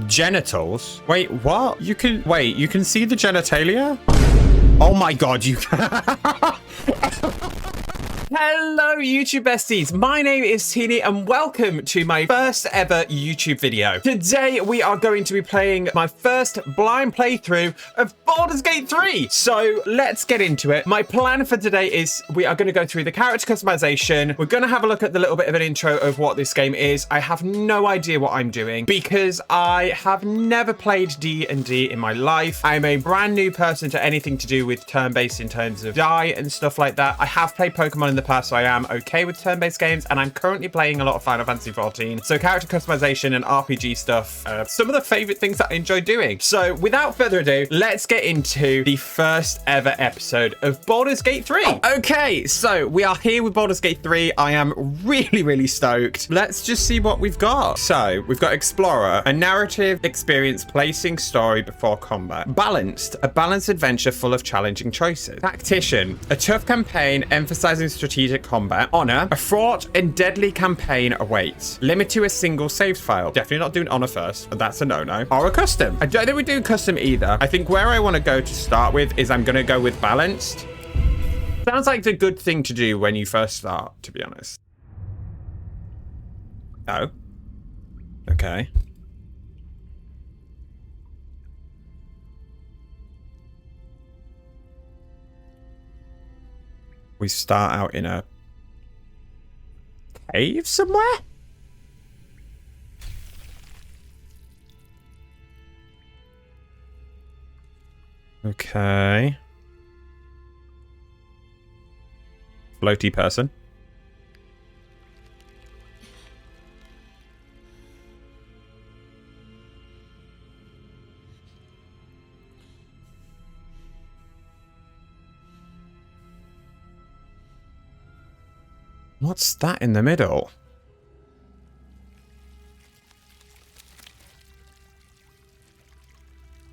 Genitals? Wait, what? You can see the genitalia? Oh my god, you Hello YouTube besties, my name is Teeny and welcome to my first ever YouTube video. Today we are going to be playing my first blind playthrough of Baldur's Gate 3. So let's get into it. My plan for today is we are going to go through the character customization. We're going to have a look at the little bit of an intro of what this game is. I have no idea what I'm doing because I have never played D&D in my life. I'm a brand new person to anything to do with turn-based in terms of die and stuff like that. I have played Pokemon in the past, so I am okay with turn-based games, and I'm currently playing a lot of Final Fantasy XIV. So character customization and RPG stuff, some of the favorite things that I enjoy doing. So without further ado, let's get into the first ever episode of Baldur's Gate 3. Okay, so we are here with Baldur's Gate 3. I am really stoked. Let's just see what we've got. So we've got Explorer, a narrative experience placing story before combat. Balanced, a balanced adventure full of challenging choices. Tactician, a tough campaign emphasizing strategic combat. Honor, a fraught and deadly campaign awaits. Limit to a single save file. Definitely not doing Honor first, but that's a no-no. Or a custom. I don't think we're doing custom either. I think where I want to go to start with is I'm going to go with balanced. Sounds like the good thing to do when you first start, to be honest. Oh. Okay. We start out in a cave somewhere? Okay. Floaty person. What's that in the middle?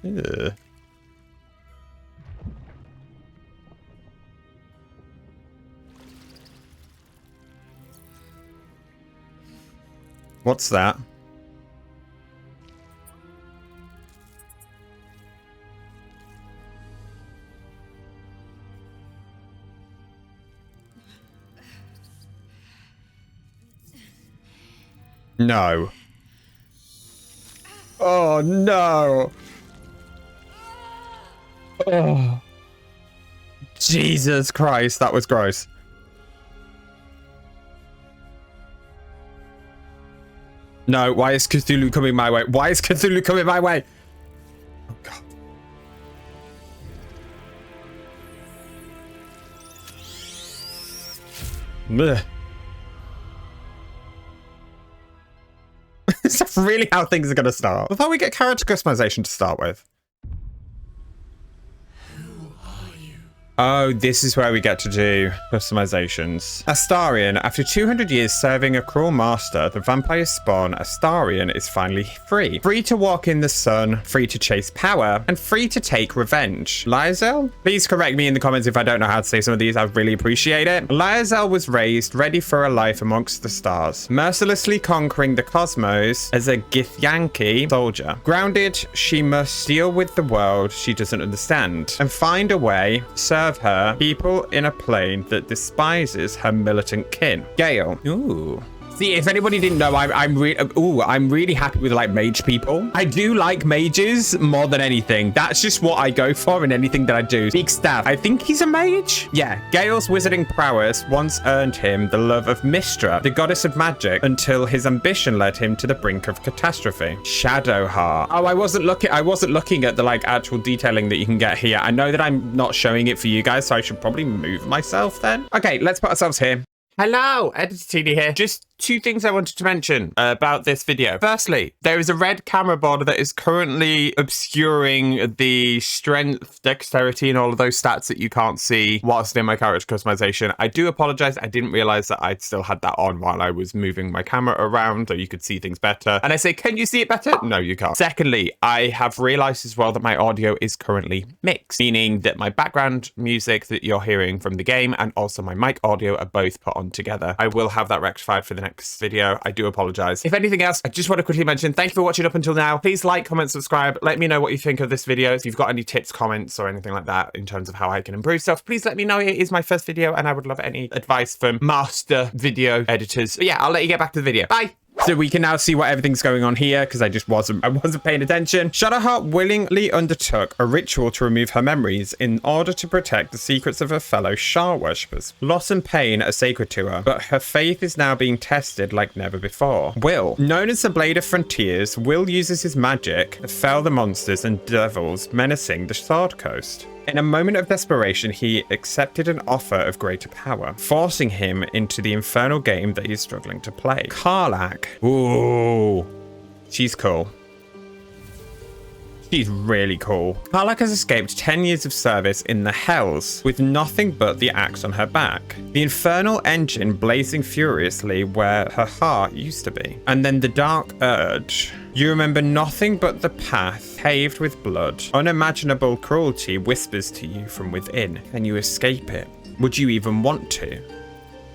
Ugh. What's that? No. Oh, no. Oh. Jesus Christ, that was gross. No, why is Cthulhu coming my way? Why is Cthulhu coming my way? Oh, God. Ugh. Is that really how things are going to start? I thought we get character customization to start with. Oh, this is where we get to do customizations. Astarion. After 200 years serving a cruel master, the vampire spawn Astarion is finally free. Free to walk in the sun, free to chase power, and free to take revenge. Lyazel? Please correct me in the comments if I don't know how to say some of these. I really appreciate it. Lyazel was raised, ready for a life amongst the stars, mercilessly conquering the cosmos as a Githyanki soldier. Grounded, she must deal with the world she doesn't understand and find a way, serve her people in a plane that despises her militant kin. Gale. Ooh. See, if anybody didn't know, I'm really happy with like mage people. I do like mages more than anything. That's just what I go for in anything that I do. Big staff. I think he's a mage. Yeah. Gale's wizarding prowess once earned him the love of Mystra, the goddess of magic, until his ambition led him to the brink of catastrophe. Shadowheart. Oh, I wasn't looking at the like actual detailing that you can get here. I know that I'm not showing it for you guys, so I should probably move myself then. Okay, let's put ourselves here. Hello, Editor Teeny here. Just two things I wanted to mention about this video. Firstly, there is a red camera border that is currently obscuring the strength, dexterity, and all of those stats that you can't see whilst in my character customization. I do apologize. I didn't realize that I'd still had that on while I was moving my camera around so you could see things better. And I say, can you see it better? No, you can't. Secondly, I have realized as well that my audio is currently mixed, meaning that my background music that you're hearing from the game and also my mic audio are both put on together. I will have that rectified for the next video. I do apologize. If anything else, I just want to quickly mention, thank you for watching up until now. Please like, comment, subscribe. Let me know what you think of this video. If you've got any tips, comments, or anything like that in terms of how I can improve stuff, please let me know. It is my first video and I would love any advice from master video editors. But yeah, I'll let you get back to the video. Bye. So we can now see what everything's going on here because I wasn't paying attention. Shadowheart willingly undertook a ritual to remove her memories in order to protect the secrets of her fellow Shah worshippers. Loss and pain are sacred to her, but her faith is now being tested like never before. Will, known as the Blade of Frontiers, Will uses his magic to fell the monsters and devils menacing the Sword Coast. In a moment of desperation, he accepted an offer of greater power, forcing him into the infernal game that he's struggling to play. Karlach. Ooh. She's cool. She's really cool. Karlach has escaped 10 years of service in the Hells with nothing but the axe on her back. The infernal engine blazing furiously where her heart used to be. And then the dark urge. You remember nothing but the path paved with blood. Unimaginable cruelty whispers to you from within. Can you escape it? Would you even want to?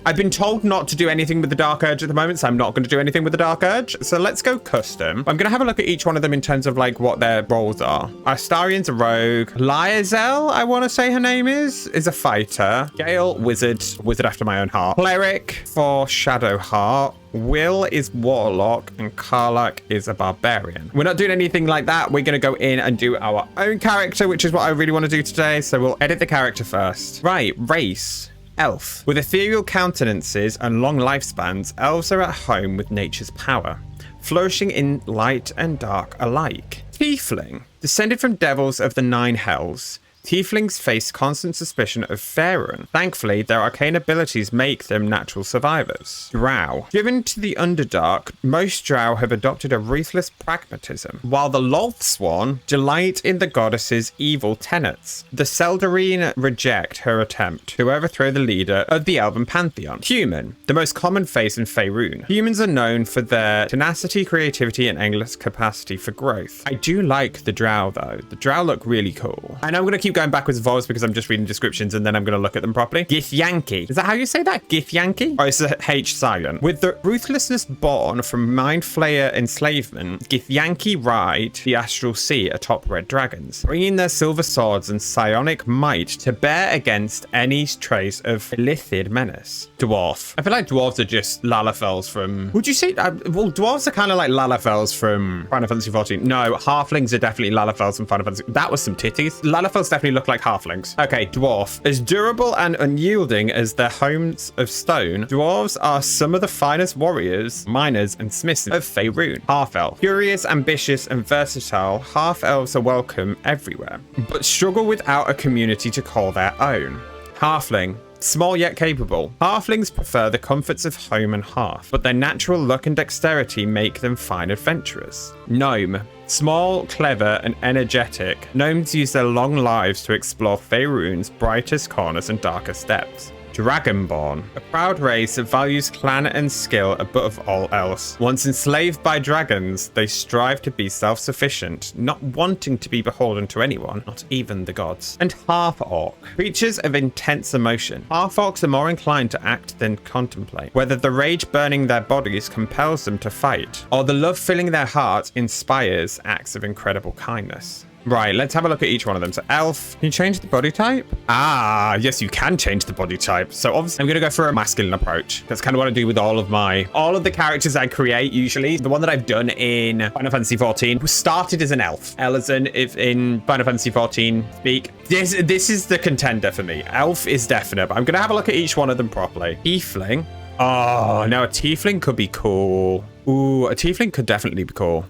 I've been told not to do anything with the Dark Urge at the moment, so I'm not going to do anything with the Dark Urge. So let's go custom. I'm going to have a look at each one of them in terms of like what their roles are. Astarian's a rogue. Lyazel, I want to say her name is a fighter. Gale, wizard after my own heart. Cleric for Shadowheart. Will is warlock and Karlach is a barbarian. We're not doing anything like that. We're going to go in and do our own character, which is what I really want to do today. So we'll edit the character first. Right, race. Elf. With ethereal countenances and long lifespans, elves are at home with nature's power, flourishing in light and dark alike. Tiefling. Descended from devils of the 9 hells, tieflings face constant suspicion of Faerun. Thankfully, their arcane abilities make them natural survivors. Drow. Driven to the Underdark, most Drow have adopted a ruthless pragmatism, while the Lolthsworn delight in the goddess's evil tenets. The Seldarine reject her attempt to overthrow the leader of the Elven Pantheon. Human. The most common face in Faerun. Humans are known for their tenacity, creativity, and endless capacity for growth. I do like the Drow, though. The Drow look really cool. And I'm going to keep going backwards and forwards because I'm just reading descriptions and then I'm going to look at them properly. Githyanki. Is that how you say that? Githyanki? Oh, it's a H silent. With the ruthlessness born from Mind Flayer enslavement, Githyanki ride the astral sea atop red dragons, bringing their silver swords and psionic might to bear against any trace of illithid menace. Dwarf. I feel like dwarves are just Lalafels from... Would you say... well, dwarves are kind of like Lalafels from Final Fantasy 14. No, halflings are definitely Lalafels from Final Fantasy. That was some titties. Lalafels definitely look like halflings. Okay, dwarf. As durable and unyielding as their homes of stone, dwarves are some of the finest warriors, miners, and smiths of Faerun. Half-elf. Curious, ambitious, and versatile, half-elves are welcome everywhere, but struggle without a community to call their own. Halfling. Small yet capable. Halflings prefer the comforts of home and hearth, but their natural luck and dexterity make them fine adventurers. Gnome. Small, clever, and energetic, gnomes use their long lives to explore Faerun's brightest corners and darkest depths. Dragonborn. A proud race that values clan and skill above all else. Once enslaved by dragons, they strive to be self-sufficient, not wanting to be beholden to anyone, not even the gods. And half-orc. Creatures of intense emotion. Half-orcs are more inclined to act than contemplate. Whether the rage burning their bodies compels them to fight, or the love filling their hearts inspires acts of incredible kindness. Right, let's have a look at each one of them. So elf, can you change the body type? Ah, yes, you can change the body type. So obviously I'm going to go for a masculine approach. That's kind of what I do with all of the characters I create usually. The one that I've done in Final Fantasy 14 was started as an elf. Elizan, if in Final Fantasy 14 speak. This is the contender for me. Elf is definite, but I'm going to have a look at each one of them properly. Tiefling. Oh, now a tiefling could be cool. Ooh, a tiefling could definitely be cool.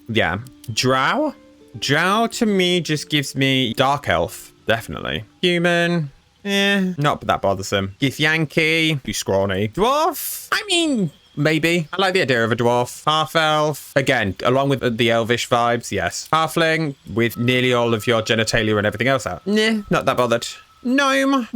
Yeah. Drow? Drow to me just gives me dark elf, definitely. Human, not that bothersome. Githyanki, too scrawny. Dwarf, I mean, maybe. I like the idea of a dwarf. Half elf, again, along with the elvish vibes, yes. Halfling, with nearly all of your genitalia and everything else out. Not that bothered. Gnome,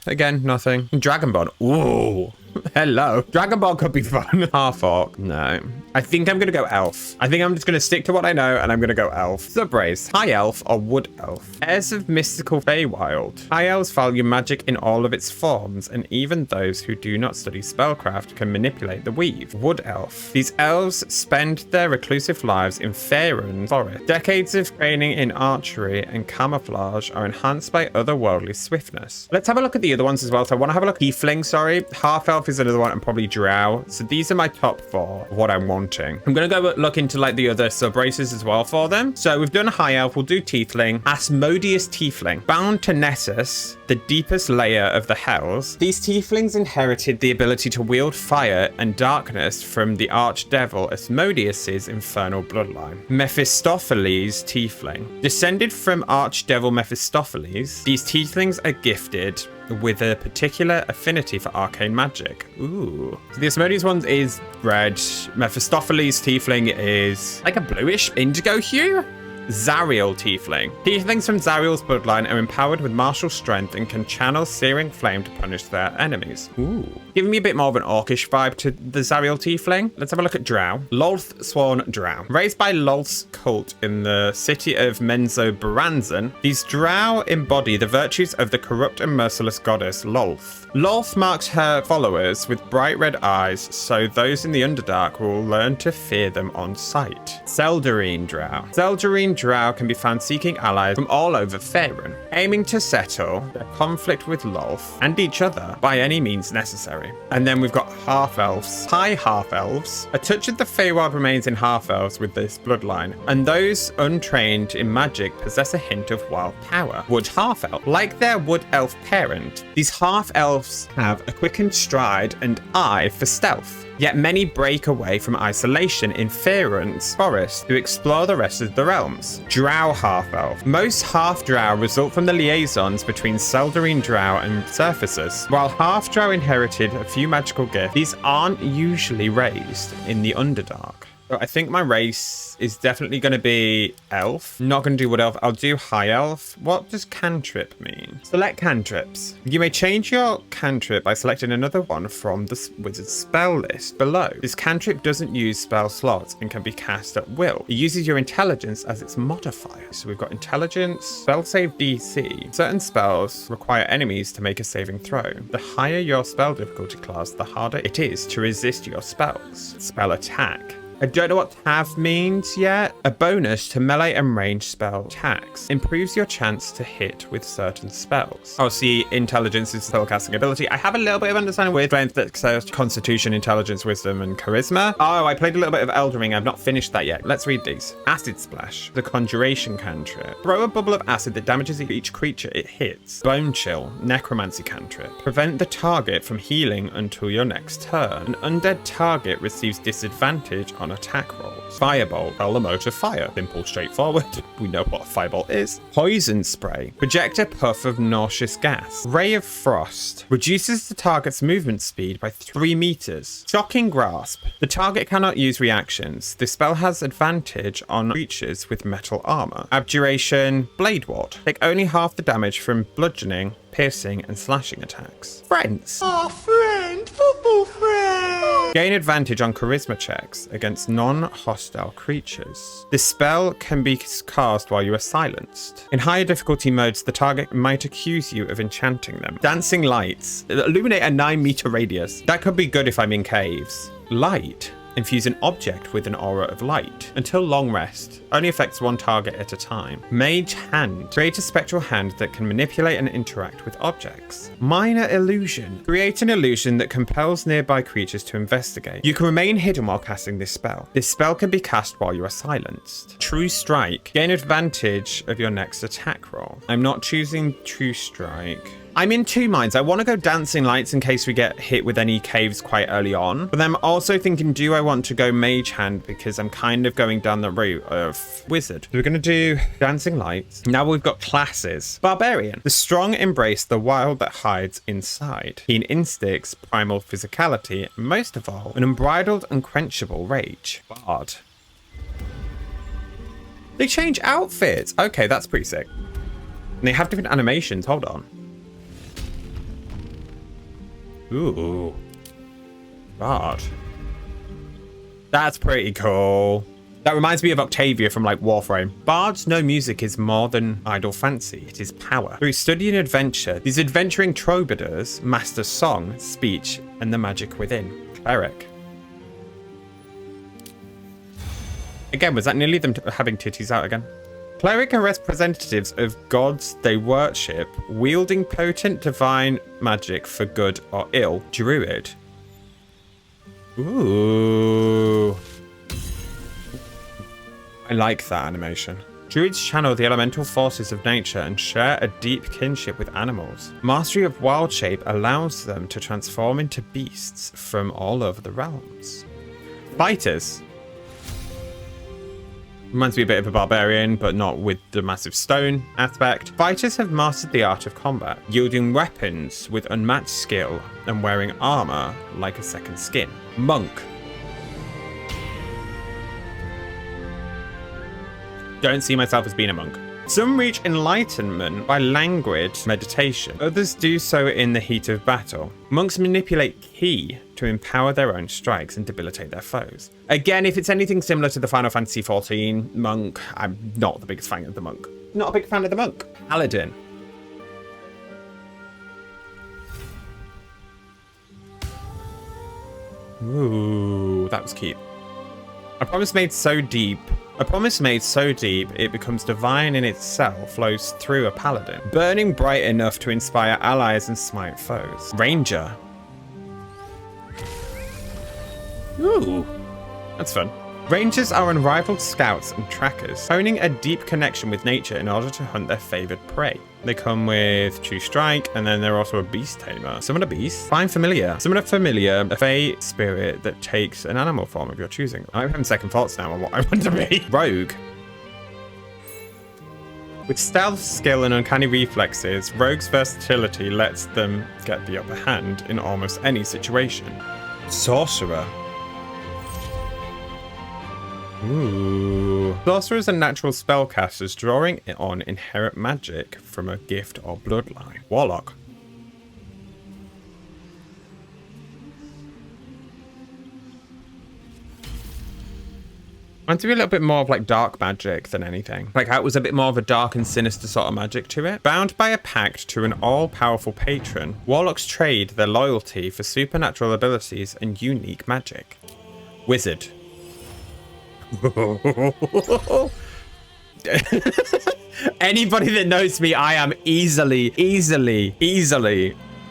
again, nothing. Dragonborn, ooh. Hello. Dragonborn could be fun. Half orc, no. I think I'm going to go elf. I think I'm just going to stick to what I know, and I'm going to go elf. Subrace, high elf or wood elf. Heirs of mystical Feywild. High elves value magic in all of its forms, and even those who do not study spellcraft can manipulate the weave. Wood elf. These elves spend their reclusive lives in Faerun forest. Decades of training in archery and camouflage are enhanced by otherworldly swiftness. Let's have a look at the other ones as well. So I want to have a look. Tiefling, sorry. Half elf is another one, and probably drow. So these are my top 4 of what I'm wanting. I'm going to go look into like the other sub races as well for them. So we've done a high elf. We'll do tiefling. Asmodeus tiefling. Bound to Nessus, the deepest layer of the hells. These tieflings inherited the ability to wield fire and darkness from the archdevil Asmodeus's infernal bloodline. Mephistopheles tiefling. Descended from archdevil Mephistopheles, these tieflings are gifted with a particular affinity for arcane magic. Ooh. So the Asmodeus one is red. Mephistopheles tiefling is like a bluish indigo hue. Zariel tiefling. Tieflings from Zariel's bloodline are empowered with martial strength and can channel searing flame to punish their enemies. Ooh. Giving me a bit more of an orcish vibe to the Zariel tiefling. Let's have a look at drow. Lolth sworn drow. Raised by Lolth's cult in the city of Menzo Baranzan, these drow embody the virtues of the corrupt and merciless goddess Lolth. Lolth marks her followers with bright red eyes, so those in the Underdark will learn to fear them on sight. Seldarine drow. Seldarine drow can be found seeking allies from all over Faerun, aiming to settle their conflict with Lolth and each other by any means necessary. And then we've got half-elves. High half-elves. A touch of the Feywild remains in half-elves with this bloodline, and those untrained in magic possess a hint of wild power. Wood half-elf. Like their wood elf parent, these half-elves have a quickened stride and eye for stealth. Yet many break away from isolation in Faerun's forest to explore the rest of the realms. Drow half-elf. Most half-drow result from the liaisons between Seldarine drow and surfacers. While half-drow inherited a few magical gifts, these aren't usually raised in the Underdark. So I think my race is definitely going to be elf. Not going to do wood elf. I'll do high elf. What does cantrip mean? Select cantrips. You may change your cantrip by selecting another one from the wizard's spell list below. This cantrip doesn't use spell slots and can be cast at will. It uses your intelligence as its modifier. So we've got intelligence, spell save DC. Certain spells require enemies to make a saving throw. The higher your spell difficulty class, the harder it is to resist your spells. Spell attack. I don't know what Tav means yet. A bonus to melee and range spell attacks. Improves your chance to hit with certain spells. Oh, see, intelligence is spellcasting ability. I have a little bit of understanding with strength, dexterity, constitution, intelligence, wisdom, and charisma. Oh, I played a little bit of Elden Ring. I've not finished that yet. Let's read these. Acid Splash. The conjuration cantrip. Throw a bubble of acid that damages each creature it hits. Bone Chill. Necromancy cantrip. Prevent the target from healing until your next turn. An undead target receives disadvantage on attack rolls. Firebolt. Tell the mote of fire. Simple, straightforward. We know what a firebolt is. Poison Spray. Project a puff of nauseous gas. Ray of Frost. Reduces the target's movement speed by 3 meters. Shocking Grasp. The target cannot use reactions. This spell has advantage on creatures with metal armor. Abjuration. Blade Ward. Take only half the damage from bludgeoning, piercing, and slashing attacks. Friends. Our friend, football friend. Gain advantage on charisma checks against non-hostile creatures. This spell can be cast while you are silenced. In higher difficulty modes, the target might accuse you of enchanting them. Dancing Lights. Illuminate a 9-meter radius. That could be good if I'm in caves. Light. Infuse an object with an aura of light. Until long rest. Only affects one target at a time. Mage Hand. Create a spectral hand that can manipulate and interact with objects. Minor Illusion. Create an illusion that compels nearby creatures to investigate. You can remain hidden while casting this spell. This spell can be cast while you are silenced. True Strike. Gain advantage of your next attack roll. I'm not choosing True Strike. I'm in 2 minds. I want to go Dancing Lights in case we get hit with any caves quite early on. But then I'm also thinking, do I want to go Mage Hand? Because I'm kind of going down the route of Wizard. So we're going to do Dancing Lights. Now we've got classes. Barbarian. The strong embrace the wild that hides inside. Keen instincts, primal physicality, and most of all, an unbridled, unquenchable rage. Bard. They change outfits. Okay, that's pretty sick. And they have different animations. Hold on. Ooh. Bard. That's pretty cool. That reminds me of Octavia from like Warframe. Bards know music is more than idle fancy, it is power. Through study and adventure, these adventuring troubadours master song, speech, and the magic within. Cleric. Again, was that nearly them having titties out again? Cleric are representatives of gods they worship, wielding potent divine magic for good or ill. Druid. Ooh. I like that animation. Druids channel the elemental forces of nature and share a deep kinship with animals. Mastery of wild shape allows them to transform into beasts from all over the realms. Fighters. Reminds me a bit of a barbarian, but not with the massive stone aspect. Fighters have mastered the art of combat, wielding weapons with unmatched skill and wearing armor like a second skin. Monk. Don't see myself as being a monk. Some reach enlightenment by languid meditation. Others do so in the heat of battle. Monks manipulate ki to empower their own strikes and debilitate their foes. Again, if it's anything similar to the Final Fantasy XIV monk, I'm not the biggest fan of the monk. Not a big fan of the monk. Paladin. Ooh, that was cute. A promise made so deep it becomes divine in itself, flows through a paladin, burning bright enough to inspire allies and smite foes. Ranger. Ooh, that's fun. Rangers are unrivaled scouts and trackers, honing a deep connection with nature in order to hunt their favored prey. They come with True Strike, and then they're also a beast tamer. Summon a beast. Find familiar. Summon a familiar, a fey spirit that takes an animal form of your choosing. I'm having second thoughts now on what I want to be. Rogue. With stealth, skill, and uncanny reflexes, Rogue's versatility lets them get the upper hand in almost any situation. Sorcerer. Ooh. Sorcerers are natural spellcasters, drawing on inherent magic from a gift or bloodline. Warlock. Wants to be a little bit more of like dark magic than anything. Like how it was a bit more of a dark and sinister sort of magic to it. Bound by a pact to an all-powerful patron, Warlocks trade their loyalty for supernatural abilities and unique magic. Wizard. Anybody that knows me, I am easily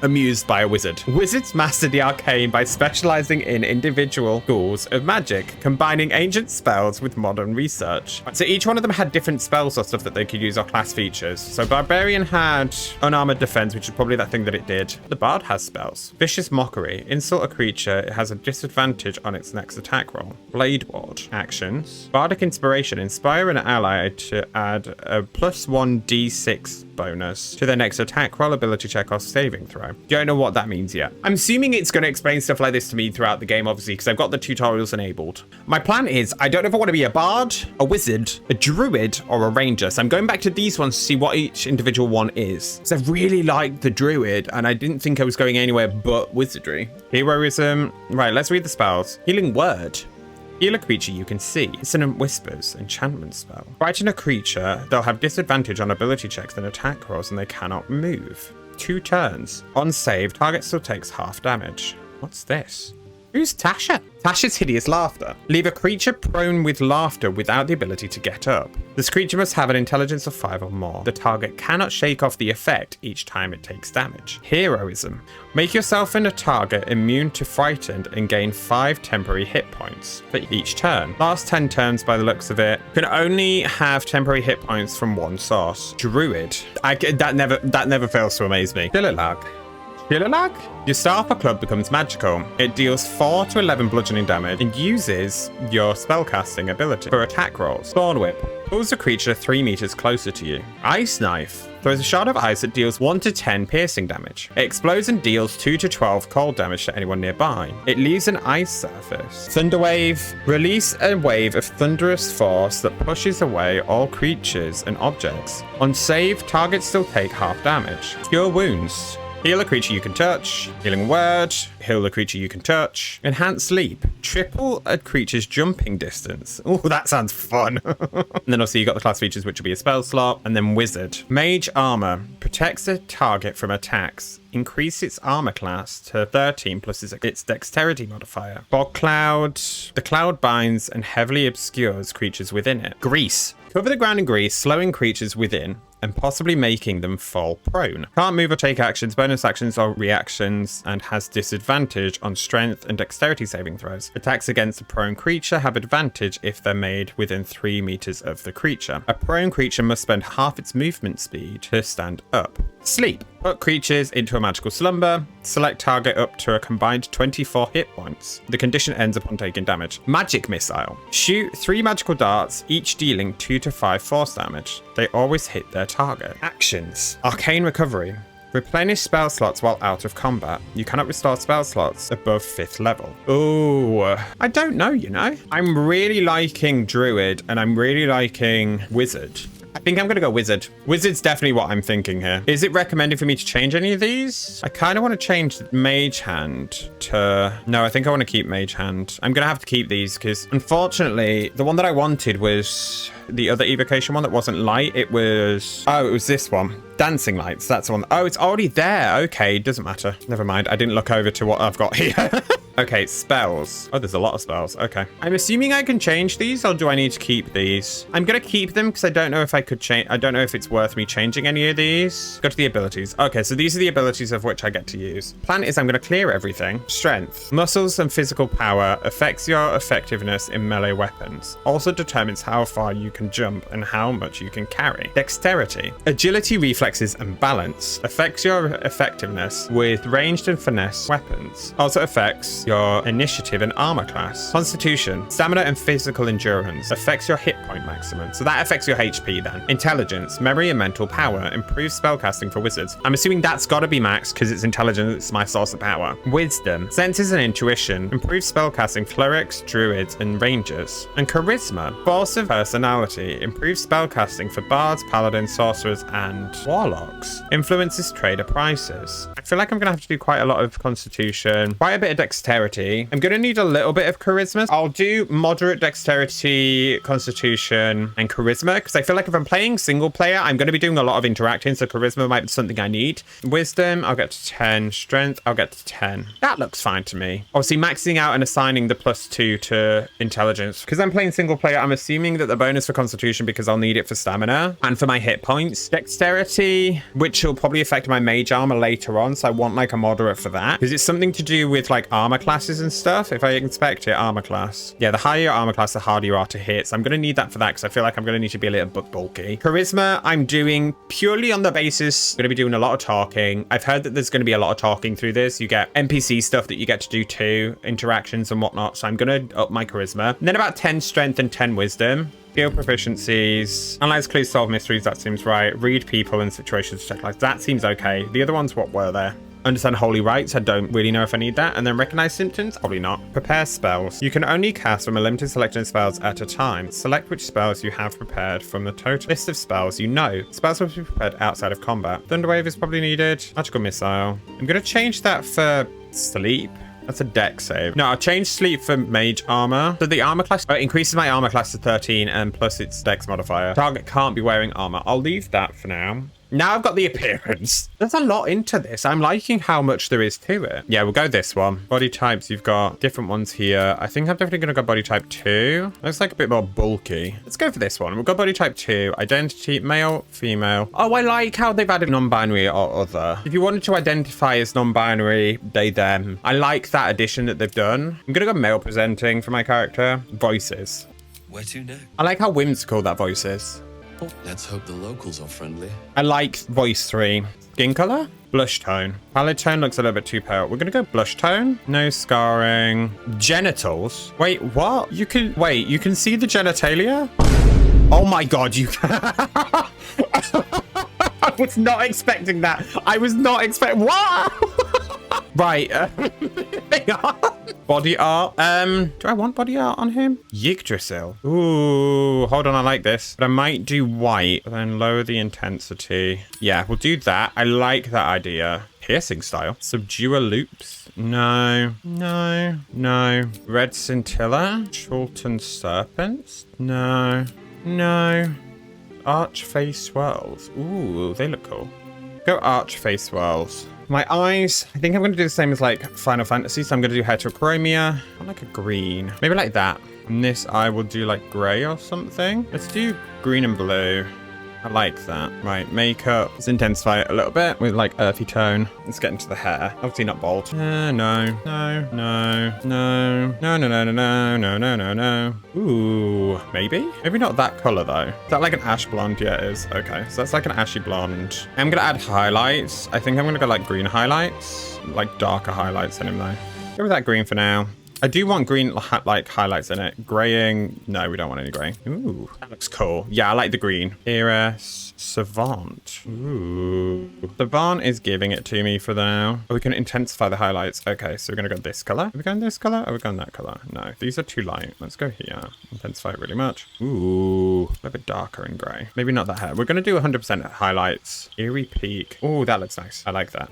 amused by a wizard. Wizards master the arcane by specializing in individual schools of magic, combining ancient spells with modern research. So each one of them had different spells or stuff that they could use, or class features. So Barbarian had unarmored defense, which is probably that thing that it did. The Bard has spells. Vicious Mockery. Insult a creature. It has a disadvantage on its next attack roll. Blade Ward. Actions. Bardic Inspiration. Inspire an ally to add a +1 d6 bonus to their next attack roll, ability check, or saving throw. Don't know what that means yet. I'm assuming it's going to explain stuff like this to me throughout the game, obviously, because I've got the tutorials enabled. My plan is, I don't know if I want to be a bard, a wizard, a druid, or a ranger. So I'm going back to these ones to see what each individual one is. So I really like the druid, and I didn't think I was going anywhere but wizardry. Heroism. Right, let's read the spells. Healing Word. Heal a creature you can see. Dissonant Whispers, enchantment spell. Frighten a creature, they'll have disadvantage on ability checks and attack rolls, and they cannot move. 2 turns. On save, target still takes half damage. What's this? Who's Tasha? Tasha's Hideous Laughter. Leave a creature prone with laughter without the ability to get up. This creature must have an intelligence of 5 or more. The target cannot shake off the effect each time it takes damage. Heroism. Make yourself and a target immune to frightened and gain 5 temporary hit points for each turn. Last 10 turns by the looks of it. Can only have temporary hit points from one source. Druid. That never fails to amaze me. Dillalag. Your star for club becomes magical. It deals 4 to 11 bludgeoning damage and uses your spellcasting ability for attack rolls. Thorn Whip pulls the creature 3 meters closer to you. Ice Knife throws a shard of ice that deals 1 to 10 piercing damage. It explodes and deals 2 to 12 cold damage to anyone nearby. It leaves an ice surface. Thunder Wave. Release a wave of thunderous force that pushes away all creatures and objects. On save, targets still take half damage. Cure Wounds. Heal a creature you can touch. Healing word. Heal the creature you can touch. Enhance sleep. Triple a creature's jumping distance. Oh, that sounds fun. And then also you got the class features, which will be a spell slot. And then wizard. Mage armor. Protects the target from attacks. Increase its armor class to 13 plus its dexterity modifier. Fog cloud. The cloud binds and heavily obscures creatures within it. Grease. Cover the ground in grease, slowing creatures within and possibly making them fall prone. Can't move or take actions, bonus actions or reactions, and has disadvantage on strength and dexterity saving throws. Attacks against a prone creature have advantage if they're made within 3 meters of the creature. A prone creature must spend half its movement speed to stand up. Sleep. Put creatures into a magical slumber. Select target up to a combined 24 hit points. The condition ends upon taking damage. Magic missile. Shoot 3 magical darts, each dealing 2 to 5 force damage. They always hit their target. Actions. Arcane recovery. Replenish spell slots while out of combat. You cannot restore spell slots above 5th level. Ooh, I don't know, you know. I'm really liking Druid and I'm really liking Wizard. I think I'm going to go Wizard. Wizard's definitely what I'm thinking here. Is it recommended for me to change any of these? I kind of want to change Mage Hand to... No, I think I want to keep Mage Hand. I'm going to have to keep these because unfortunately, the one that I wanted was the other evocation one that wasn't light. It was... Oh, it was this one. Dancing lights. That's the one. Oh, it's already there. Okay, doesn't matter. Never mind. I didn't look over to what I've got here. Okay, spells. Oh, there's a lot of spells. Okay. I'm assuming I can change these, or do I need to keep these? I'm going to keep them because I don't know if I could change. I don't know if it's worth me changing any of these. Go to the abilities. Okay, so these are the abilities of which I get to use. Plan is I'm going to clear everything. Strength. Muscles and physical power affects your effectiveness in melee weapons. Also determines how far you can jump and how much you can carry. Dexterity. Agility, reflexes, and balance affects your effectiveness with ranged and finesse weapons. Also affects your initiative and armor class. Constitution, stamina and physical endurance affects your hit point maximum. So that affects your HP then. Intelligence, memory and mental power improves spellcasting for wizards. I'm assuming that's got to be max because it's intelligence, it's my source of power. Wisdom, senses and intuition improves spellcasting clerics, druids and rangers. And charisma, force of personality, improves spellcasting for bards, paladins, sorcerers and warlocks. Influences trader prices. I feel like I'm gonna have to do quite a lot of constitution, quite a bit of dexterity. I'm going to need a little bit of charisma. I'll do moderate dexterity, constitution, and charisma because I feel like if I'm playing single player, I'm going to be doing a lot of interacting, so charisma might be something I need. Wisdom, I'll get to 10. Strength, I'll get to 10. That looks fine to me. Obviously, maxing out and assigning the +2 to intelligence. Because I'm playing single player, I'm assuming that the bonus for constitution, because I'll need it for stamina and for my hit points. Dexterity, which will probably affect my mage armor later on, so I want like a moderate for that. Because it's something to do with like armor classes and stuff. If I inspect it, armor class. Yeah, the higher your armor class, the harder you are to hit. So I'm going to need that for that because I feel like I'm going to need to be a little bit bulky. Charisma, I'm doing purely on the basis, I'm going to be doing a lot of talking. I've heard that there's going to be a lot of talking through this. You get NPC stuff that you get to do too, interactions and whatnot. So I'm going to up my charisma. And then about 10 strength and 10 wisdom. Skill proficiencies. Analyze clues, solve mysteries. That seems right. Read people and situations, check lives. That seems okay. The other ones, what were there? Understand holy rites. I don't really know if I need that. And then recognize symptoms. Probably not. Prepare spells. You can only cast from a limited selection of spells at a time. Select which spells you have prepared from the total list of spells you know. Spells will be prepared outside of combat. Thunderwave is probably needed. Magical missile. I'm going to change that for sleep. That's a dex save. No, I'll change sleep for mage armor. So the armor class increases my armor class to 13 and plus its dex modifier. Target can't be wearing armor. I'll leave that for now. Now I've got the appearance. There's a lot into this. I'm liking how much there is to it. Yeah, we'll go this one. Body types, you've got different ones here. I think I'm definitely going to go body type 2. Looks like a bit more bulky. Let's go for this one. We'll go body type 2. Identity, male, female. Oh, I like how they've added non-binary or other. If you wanted to identify as non-binary, they, them. I like that addition that they've done. I'm going to go male presenting for my character. Voices. Where to next? I like how whimsical that voice is. Let's hope the locals are friendly. I like voice 3. Skin color? Blush tone. Palette tone looks a little bit too pale. We're gonna go blush tone. No scarring. Genitals. Wait, what? You can see the genitalia? Oh my god, you can. I was not expecting that. I was not expecting. What? Right. Hang on. Body art. Do I want body art on him? Yggdrasil. Ooh, hold on. I like this. But I might do white, but then lower the intensity. Yeah, we'll do that. I like that idea. piercing style. Subduer loops. No. Red scintilla. Chorlton serpents. No. Arch face swirls. Ooh, they look cool. Go arch face swirls. My eyes, I think I'm going to do the same as like Final Fantasy. So I'm going to do heterochromia. I like a green. Maybe like that. And this I will do like gray or something. Let's do green and blue. I like that. Right, makeup. Let's intensify it a little bit with like earthy tone. Let's get into the hair. Obviously not bold. No. Ooh, maybe? Maybe not that color though. Is that like an ash blonde? Yeah, it is. Okay, so that's like an ashy blonde. I'm gonna add highlights. I think I'm gonna go like green highlights. Like darker highlights in him though. Go with that green for now. I do want green like highlights in it. Graying, no, we don't want any gray. Ooh, that looks cool. Yeah, I like the green. Heiress, Savant. Ooh, Savant is giving it to me for now. Oh, we can intensify the highlights. Okay, so we're gonna go this color. Are we going this color? Are we going that color? No, these are too light. Let's go here. Intensify it really much. Ooh, a little bit darker in gray. Maybe not that hair. We're gonna do 100% highlights. Eerie peak. Oh, that looks nice. I like that.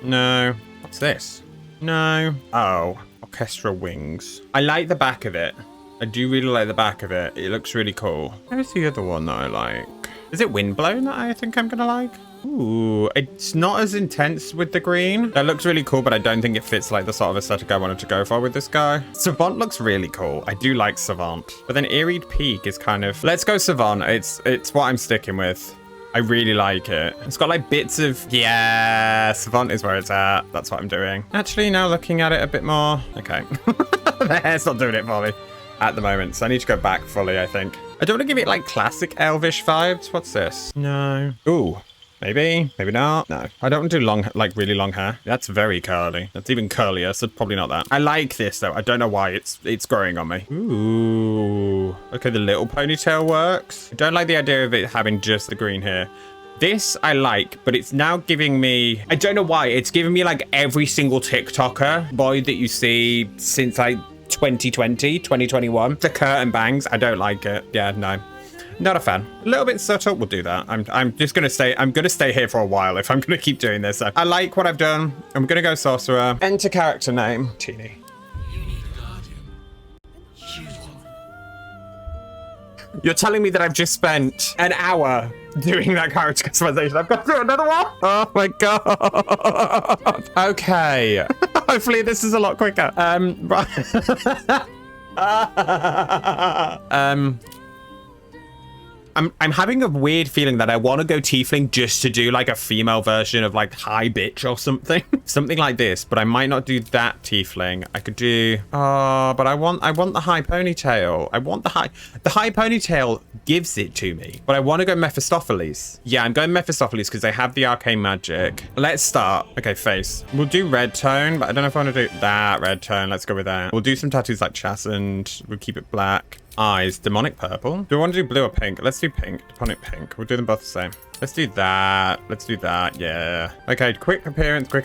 No, what's this? No. Oh. Orchestral wings. I like the back of it. I do really like the back of it. It looks really cool. Where's the other one that I like? Is it Windblown that I think I'm gonna like? Ooh, it's not as intense with the green. That looks really cool, but I don't think it fits like the sort of aesthetic I wanted to go for with this guy. Savant looks really cool. I do like Savant. But then Eerie Peak is kind of... Let's go Savant. It's what I'm sticking with. I really like it. It's got like bits of, yeah, Savant is where it's at. That's what I'm doing. Actually, now looking at it a bit more. Okay. The hair's not doing it for me at the moment. So I need to go back fully, I think. I don't want to give it like classic elvish vibes. What's this? No. Ooh. Maybe not. No, I don't want to do long, like really long hair. That's very curly. That's even curlier, so probably not that. I like this though. I don't know why it's growing on me. Ooh. Okay, the little ponytail works. I don't like the idea of it having just the green here. This I like, but it's now giving me, I don't know why, it's giving me like every single TikToker boy that you see since like 2020, 2021. The curtain bangs, I don't like it. Yeah, no. Not a fan. A little bit subtle. We'll do that. I'm just gonna stay. I'm gonna stay here for a while if I'm gonna keep doing this. So I like what I've done. I'm gonna go sorcerer. Enter character name. Teeny. You're telling me that I've just spent an hour doing that character customization. I've got to do another one. Oh my god. Okay. Hopefully this is a lot quicker. I'm having a weird feeling that I want to go tiefling just to do like a female version of like high bitch or something. Something like this, but I might not do that tiefling. I could do, but I want the high ponytail. I want the high ponytail gives it to me, but I want to go Mephistopheles. Yeah, I'm going Mephistopheles because they have the arcane magic. Let's start. Okay, face. We'll do red tone, but I don't know if I want to do that red tone. Let's go with that. We'll do some tattoos like Chassened. We'll keep it black. Eyes, demonic purple. Do I want to do blue or pink? Let's do pink. Demonic pink. We'll do them both the same. Let's do that. Let's do that. Yeah. Okay, quick appearance. Do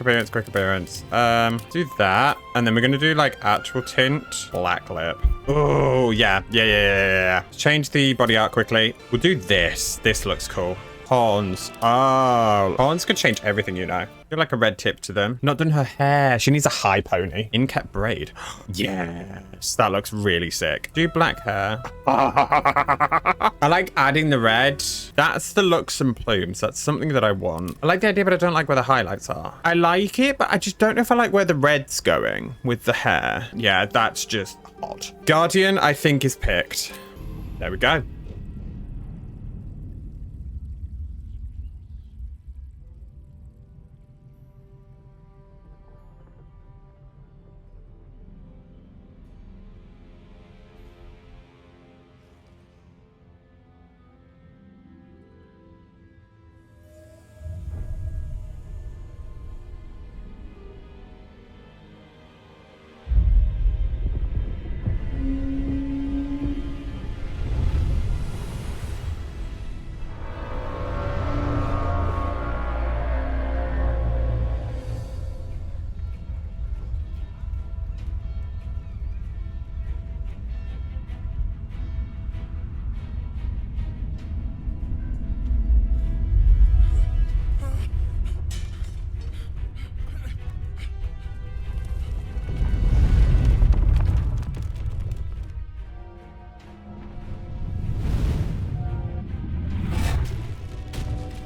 that. And then we're going to do like actual tint. Black lip. Oh, yeah. Change the body art quickly. We'll do this. This looks cool. Horns. Oh, horns could change everything, you know. Do like a red tip to them. Not done her hair. She needs a high pony. In-cap braid. Yes, that looks really sick. Do black hair. I like adding the red. That's the looks and plumes. That's something that I want. I like the idea, but I don't like where the highlights are. I like it, but I just don't know if I like where the red's going with the hair. Yeah, that's just odd. Guardian, I think, is picked. There we go.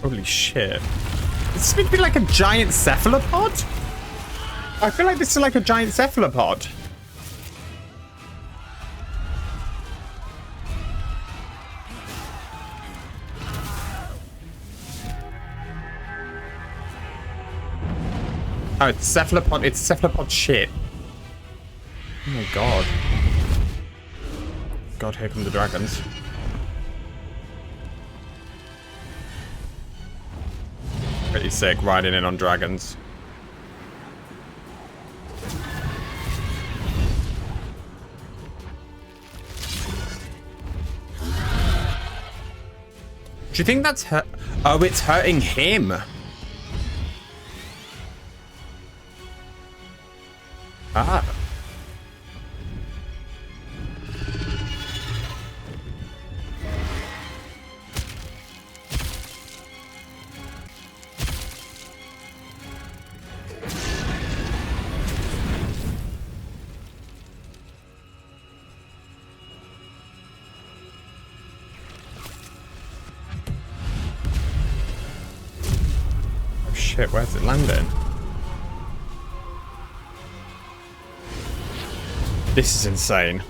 Holy shit. This is meant to be like a giant cephalopod? I feel like this is like a giant cephalopod. Oh, it's cephalopod. It's cephalopod shit. Oh my god. God, here come the dragons. Pretty sick riding in on dragons. Do you think that's hurt? Oh, it's hurting him. Ah. Oh shit, where's it landing? This is insane.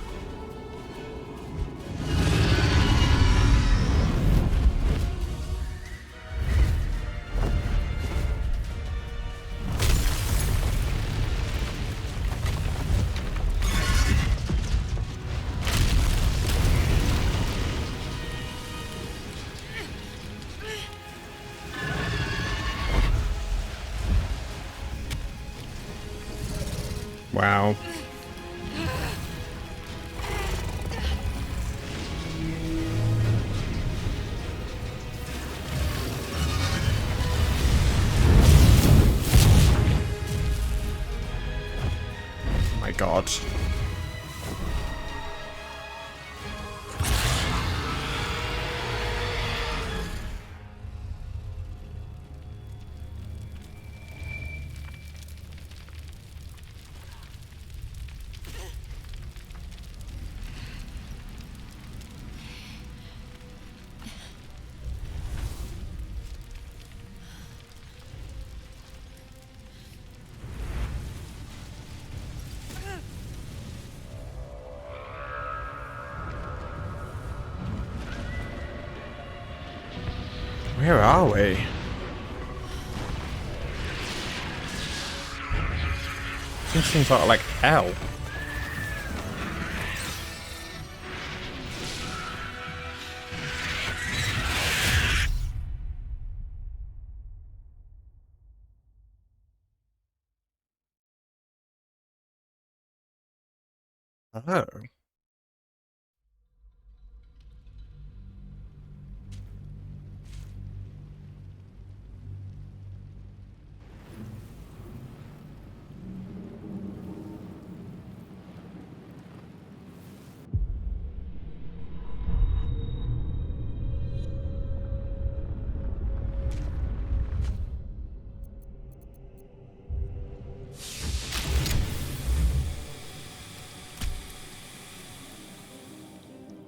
Wow. My god. Where are we? This seems like hell. Oh.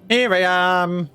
Here I am.